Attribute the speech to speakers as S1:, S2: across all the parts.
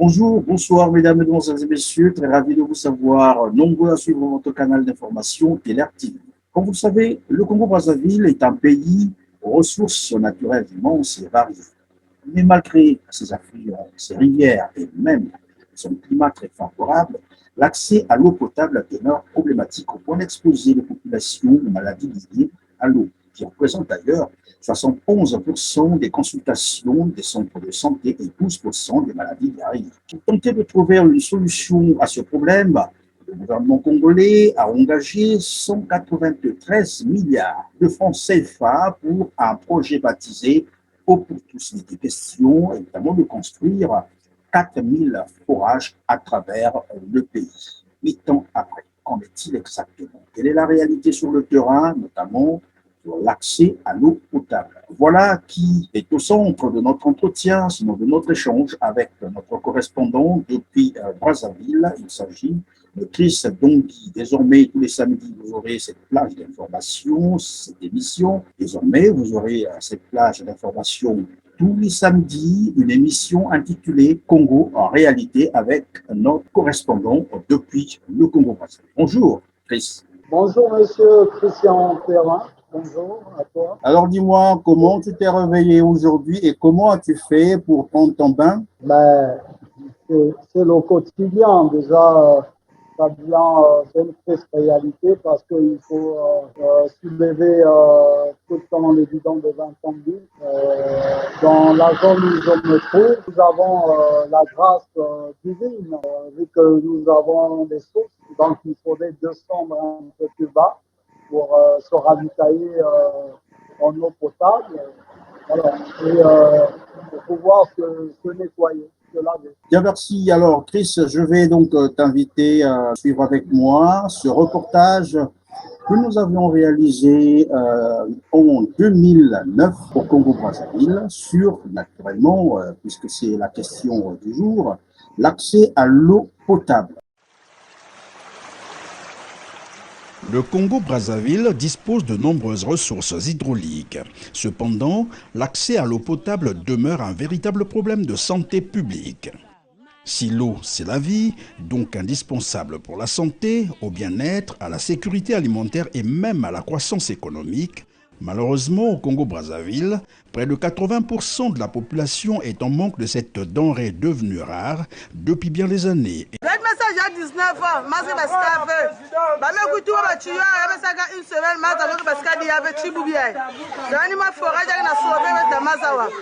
S1: Bonjour, bonsoir mesdames, mesdemoiselles et messieurs, très ravi de vous savoir nombreux à suivre votre canal d'information Téler TV. Comme vous le savez, le Congo-Brazzaville est un pays aux ressources naturelles immenses et variées. Mais malgré ses affluents, ses rivières et même son climat très favorable, l'accès à l'eau potable demeure problématique au point d'exposer les populations aux maladies liées à l'eau, qui représentent d'ailleurs 71% des consultations des centres de santé et 12% des maladies diarrhéiques. Pour tenter de trouver une solution à ce problème, le gouvernement congolais a engagé 193 milliards de francs CFA pour un projet baptisé Eau pour tous. Il était question évidemment de construire 4000 forages à travers le pays. 8 ans après, qu'en est-il exactement? Quelle est la réalité sur le terrain, notamment sur l'accès à l'eau potable? Voilà qui est au centre de notre entretien, sinon de notre échange avec notre correspondant depuis Brazzaville. Il s'agit de Chris Dongui. Désormais, tous les samedis, vous aurez cette plage d'information, cette émission. Désormais, vous aurez cette plage d'information tous les samedis, une émission intitulée Congo en réalité avec notre correspondant depuis le Congo-Brazzaville. Bonjour, Chris.
S2: Bonjour, monsieur Christian Perrin. Bonjour à toi.
S1: Alors, dis-moi, comment tu t'es réveillé aujourd'hui et comment as-tu fait pour prendre ton bain?
S2: C'est le quotidien. Déjà, ça devient c'est une triste réalité parce qu'il faut soulever tout le temps les bidons de 20 000. Dans la zone où je me trouve, nous avons la grâce divine, vu que nous avons des sources. Donc, il faudrait descendre un peu plus bas pour se ravitailler en eau potable. Voilà. Et pour pouvoir se nettoyer.
S1: Bien, merci. Alors, Chris, je vais donc t'inviter à suivre avec moi ce reportage que nous avions réalisé en 2009 au Congo-Brazzaville sur, naturellement, puisque c'est la question du jour, l'accès à l'eau potable.
S3: Le Congo-Brazzaville dispose de nombreuses ressources hydrauliques. Cependant, l'accès à l'eau potable demeure un véritable problème de santé publique. Si l'eau, c'est la vie, donc indispensable pour la santé, au bien-être, à la sécurité alimentaire et même à la croissance économique, malheureusement au Congo-Brazzaville, près de 80% de la population est en manque de cette denrée devenue rare depuis bien des années.
S4: J'ai 19 ans,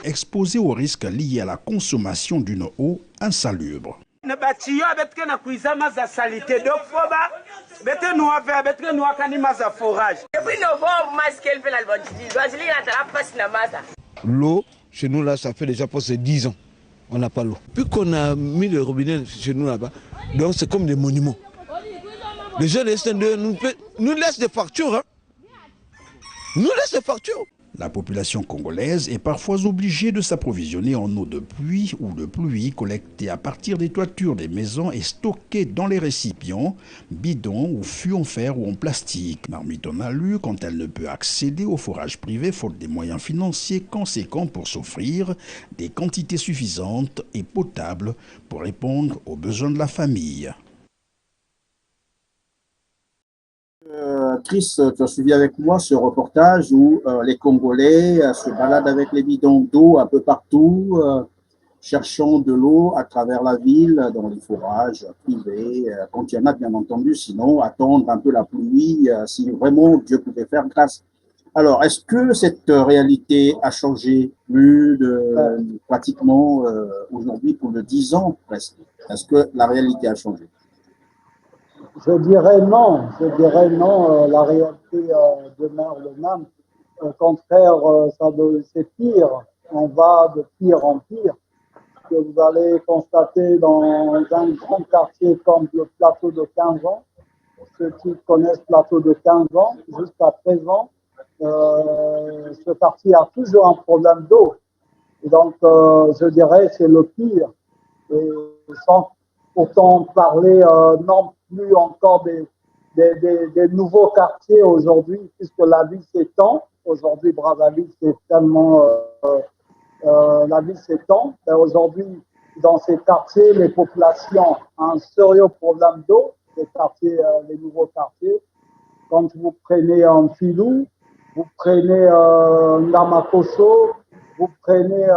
S3: exposé aux risques liés à la consommation d'une eau insalubre.
S5: L'eau, chez nous là, ça fait déjà presque 10 ans. On n'a pas l'eau. Puis qu'on a mis le robinet chez nous là-bas, donc c'est comme des monuments. Les gens nous laissent des factures. Hein. Nous laissent des factures.
S3: La population congolaise est parfois obligée de s'approvisionner en eau de pluie ou de pluie collectée à partir des toitures des maisons et stockée dans les récipients, bidons ou fûts en fer ou en plastique. Marmite en alu quand elle ne peut accéder au forage privé faute des moyens financiers conséquents pour s'offrir des quantités suffisantes et potables pour répondre aux besoins de la famille.
S1: Chris, tu as suivi avec moi ce reportage où les Congolais se baladent avec les bidons d'eau un peu partout, cherchant de l'eau à travers la ville, dans les forages privés, quand il y en a bien entendu, sinon attendre un peu la pluie, si vraiment Dieu pouvait faire grâce. Alors, est-ce que cette réalité a changé plus de pratiquement aujourd'hui pour le 10 ans presque? Est-ce que la réalité a changé?
S2: Je dirais non, la réalité demeure le même. Au contraire, c'est pire, on va de pire en pire. Que vous allez constater dans un grand quartier comme le plateau de 15 ans, ceux qui connaissent le plateau de 15 ans, jusqu'à présent, ce quartier a toujours un problème d'eau. Et donc, je dirais c'est le pire. Et sans pourtant parler non plus encore des nouveaux quartiers aujourd'hui, puisque la ville s'étend. Aujourd'hui, Brazzaville, c'est tellement la ville s'étend. Aujourd'hui, dans ces quartiers, les populations ont un sérieux problème d'eau, les quartiers, les nouveaux quartiers. Quand vous prenez un Filou, vous prenez Namakoso, vous prenez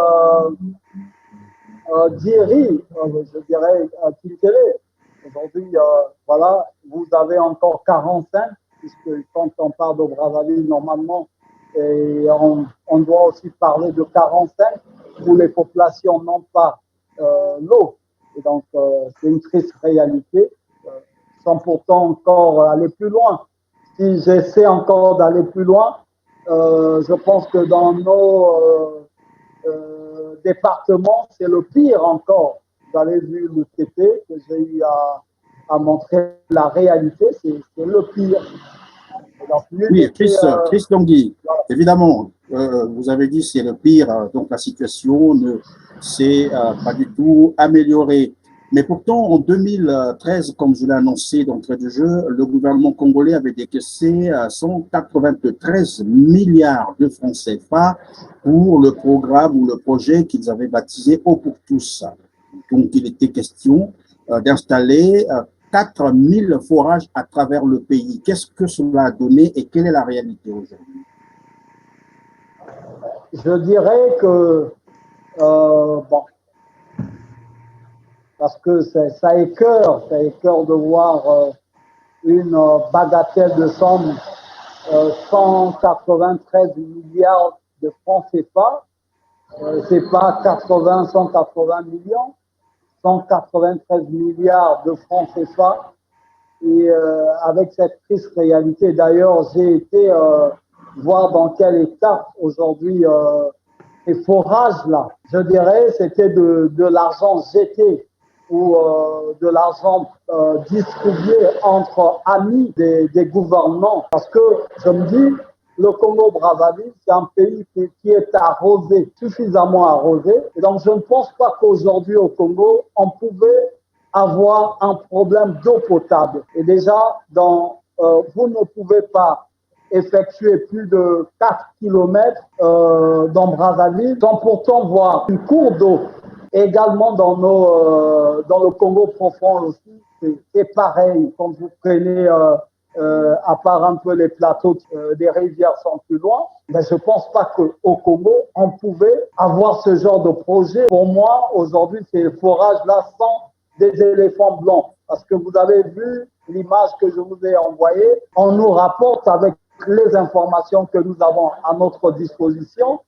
S2: Diri, je dirais Kitele. Aujourd'hui, voilà, vous avez encore 45, puisque quand on parle de Brazzaville, normalement, et on doit aussi parler de 45, où les populations n'ont pas l'eau. Et donc, c'est une triste réalité, sans pourtant encore aller plus loin. Si j'essaie encore d'aller plus loin, je pense que dans nos départements, c'est le pire encore. Vous avez vu le TT que j'ai eu à montrer la réalité, c'est le pire.
S1: Donc, oui, Chris Longhi, voilà. Évidemment, vous avez dit c'est le pire, donc la situation ne s'est pas du tout améliorée. Mais pourtant, en 2013, comme je l'ai annoncé d'entrée de jeu, le gouvernement congolais avait décaissé 193 milliards de francs CFA pour le programme ou le projet qu'ils avaient baptisé Eau pour tous. Donc, il était question d'installer 4000 forages à travers le pays. Qu'est-ce que cela a donné et quelle est la réalité aujourd'hui?
S2: Je dirais que, bon, parce que ça écœure de voir une bagatelle de somme, 193 milliards de francs CFA, c'est pas 80, 180 millions, 193 milliards de francs CFA. Et avec cette triste réalité, d'ailleurs, j'ai été voir dans quel état aujourd'hui ces forages-là. Je dirais c'était de l'argent jeté ou de l'argent distribué entre amis des gouvernements. Parce que je me dis, le Congo-Brazzaville, c'est un pays qui est arrosé, suffisamment arrosé. Et donc, je ne pense pas qu'aujourd'hui au Congo, on pouvait avoir un problème d'eau potable. Et déjà, vous ne pouvez pas effectuer plus de 4 km dans Brazzaville sans pourtant voir une cour d'eau. Également dans le Congo profond aussi, c'est pareil. Quand vous prenez, à part un peu les plateaux des rivières sont plus loin, mais je pense pas qu'au Congo, on pouvait avoir ce genre de projet. Pour moi, aujourd'hui, ces forages-là sont des éléphants blancs. Parce que vous avez vu l'image que je vous ai envoyée, on nous rapporte avec les informations que nous avons à notre disposition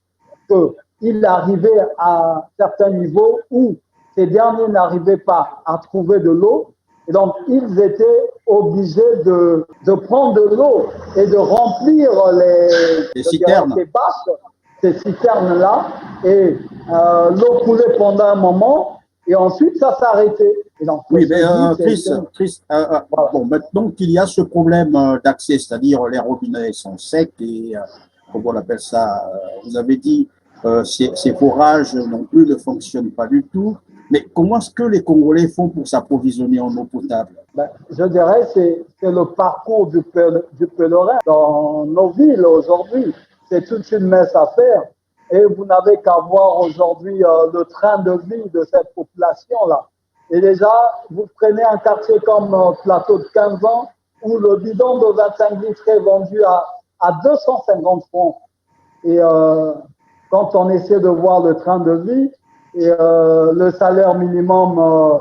S2: qu'il arrivait à certains niveaux où ces derniers n'arrivaient pas à trouver de l'eau. Et donc, ils étaient obligés de prendre de l'eau et de remplir les
S1: citernes.
S2: Ces bâches, ces citernes-là. Et l'eau coulait pendant un moment. Et ensuite, ça s'arrêtait.
S1: Oui, mais Chris, voilà. Bon, maintenant qu'il y a ce problème d'accès, c'est-à-dire les robinets sont secs et, comment on appelle ça, vous avez dit, ces forages non plus ne fonctionnent pas du tout. Mais comment est-ce que les Congolais font pour s'approvisionner en eau potable?
S2: Je dirais c'est le parcours du pèlerin dans nos villes aujourd'hui. C'est toute une messe à faire. Et vous n'avez qu'à voir aujourd'hui le train de vie de cette population-là. Et déjà, vous prenez un quartier comme Plateau de 15 ans, où le bidon de 25 litres est vendu à 250 francs. Et quand on essaie de voir le train de vie et le salaire minimum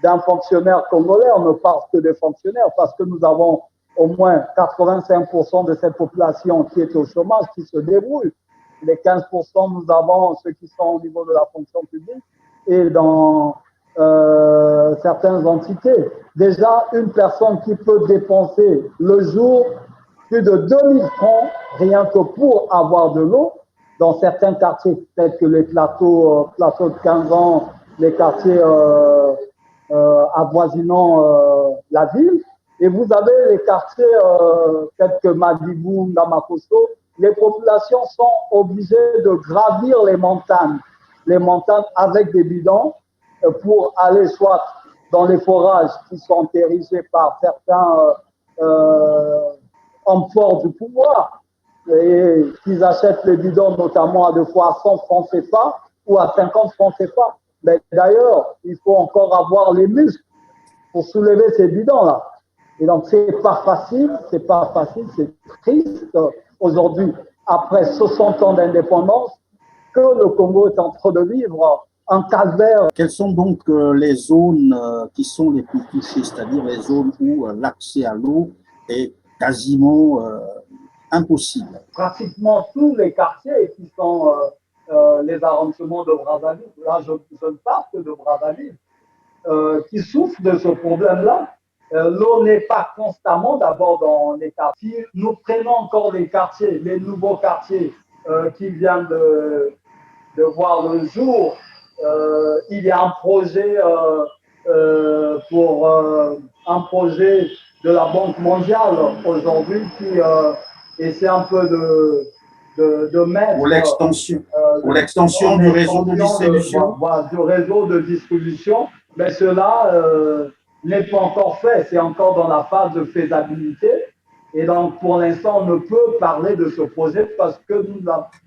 S2: d'un fonctionnaire congolais, on ne parle que des fonctionnaires, parce que nous avons au moins 85% de cette population qui est au chômage, qui se débrouille. Les 15%, nous avons ceux qui sont au niveau de la fonction publique et dans certaines entités. Déjà, une personne qui peut dépenser le jour plus de 2000 francs rien que pour avoir de l'eau, dans certains quartiers, tels que les plateaux de 15 ans, les quartiers avoisinant la ville. Et vous avez les quartiers tels que Madibou, Ngamakoso. Les populations sont obligées de gravir les montagnes avec des bidons pour aller soit dans les forages qui sont érigés par certains hommes forts du pouvoir et qu'ils achètent les bidons notamment à 2 fois 100 francs CFA ou à 50 francs CFA. Mais d'ailleurs, il faut encore avoir les muscles pour soulever ces bidons-là. Et donc, c'est pas facile, c'est triste aujourd'hui, après 60 ans d'indépendance, que le Congo est en train de vivre un calvaire.
S1: Quelles sont donc les zones qui sont les plus touchées, c'est-à-dire les zones où l'accès à l'eau est quasiment impossible?
S2: Pratiquement tous les quartiers qui sont les arrondissements de Brazzaville, là je ne parle que de Brazzaville, qui souffrent de ce problème-là. L'eau n'est pas constamment d'abord dans les quartiers. Nous prenons encore les quartiers, les nouveaux quartiers qui viennent de voir le jour. Il y a un projet un projet de la Banque mondiale aujourd'hui qui essaie un peu de mettre
S1: pour l'extension du réseau de distribution.
S2: Du réseau de distribution, mais cela n'est pas encore fait, c'est encore dans la phase de faisabilité. Et donc, pour l'instant, on ne peut parler de ce projet parce que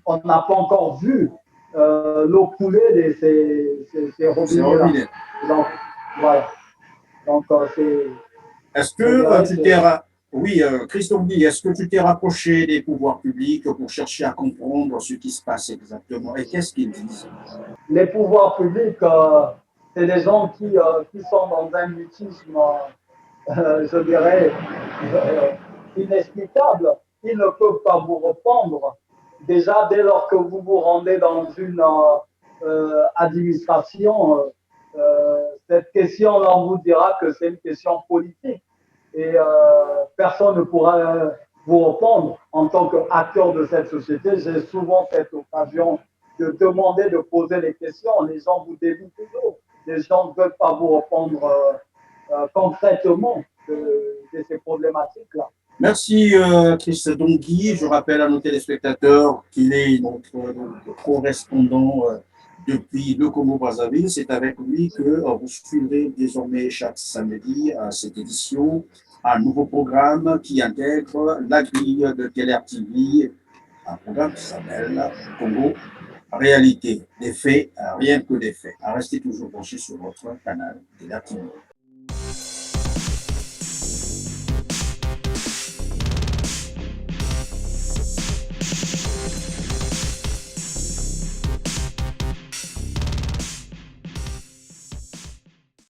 S2: on n'a pas encore vu l'eau couler de ces robinets-là. Donc, voilà. Donc,
S1: Est-ce que tu t'es... Oui, Christophe Guy, est-ce que tu t'es rapproché des pouvoirs publics pour chercher à comprendre ce qui se passe exactement et qu'est-ce qu'ils disent?
S2: Les pouvoirs publics, c'est des gens qui sont dans un mutisme, je dirais, inexplicable. Ils ne peuvent pas vous répondre. Déjà, dès lors que vous vous rendez dans une administration, cette question-là, on vous dira que c'est une question politique. Et personne ne pourra vous répondre en tant qu'acteur de cette société. J'ai souvent cette occasion de demander, de poser les questions. Les gens vous dévient toujours. Les gens ne veulent pas vous répondre concrètement de ces problématiques-là.
S1: Merci Christophe Guy. Je rappelle à nos téléspectateurs qu'il est notre correspondant depuis le Congo-Brazzaville. C'est avec lui que vous suivrez désormais chaque samedi à cette édition un nouveau programme qui intègre la grille de Télé TV, un programme qui s'appelle Congo Réalité. Des faits, rien que des faits. Restez toujours branchés sur votre canal Télé TV.